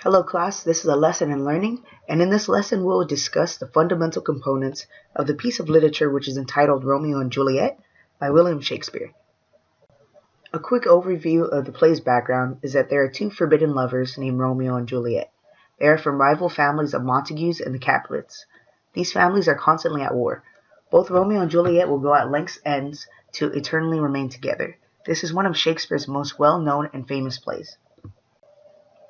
Hello class, this is a lesson in learning, and in this lesson we will discuss the fundamental components of the piece of literature which is entitled Romeo and Juliet by William Shakespeare. A quick overview of the play's background is that there are two forbidden lovers named Romeo and Juliet. They are from rival families of Montagues and the Capulets. These families are constantly at war. Both Romeo and Juliet will go at length's ends to eternally remain together. This is one of Shakespeare's most well-known and famous plays.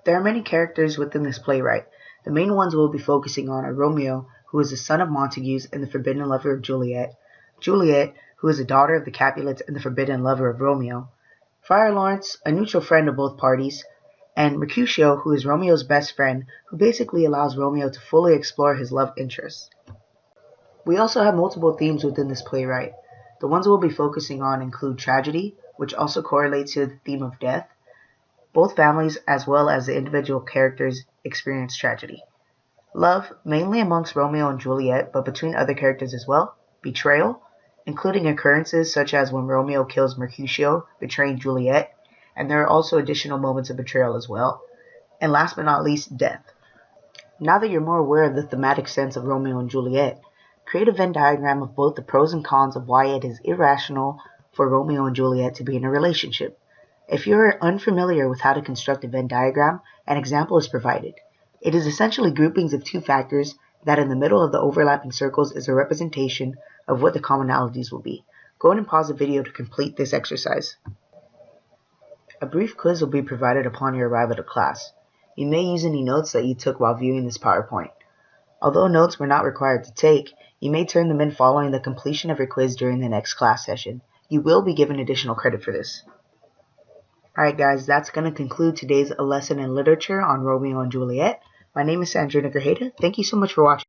There are many characters within this playwright. The main ones we'll be focusing on are Romeo, who is the son of Montagues and the forbidden lover of Juliet, Juliet, who is the daughter of the Capulets and the forbidden lover of Romeo, Friar Lawrence, a neutral friend of both parties, and Mercutio, who is Romeo's best friend, who basically allows Romeo to fully explore his love interests. We also have multiple themes within this playwright. The ones we'll be focusing on include tragedy, which also correlates to the theme of death. Both families, as well as the individual characters, experience tragedy. Love, mainly amongst Romeo and Juliet, but between other characters as well. Betrayal, including occurrences such as when Romeo kills Mercutio, betraying Juliet, and there are also additional moments of betrayal as well. And last but not least, death. Now that you're more aware of the thematic sense of Romeo and Juliet, create a Venn diagram of both the pros and cons of why it is irrational for Romeo and Juliet to be in a relationship. If you are unfamiliar with how to construct a Venn diagram, an example is provided. It is essentially groupings of two factors that in the middle of the overlapping circles is a representation of what the commonalities will be. Go ahead and pause the video to complete this exercise. A brief quiz will be provided upon your arrival to class. You may use any notes that you took while viewing this PowerPoint. Although notes were not required to take, you may turn them in following the completion of your quiz during the next class session. You will be given additional credit for this. Alright guys, that's going to conclude today's lesson in literature on Romeo and Juliet. My name is Sandrina Grajeda. Thank you so much for watching.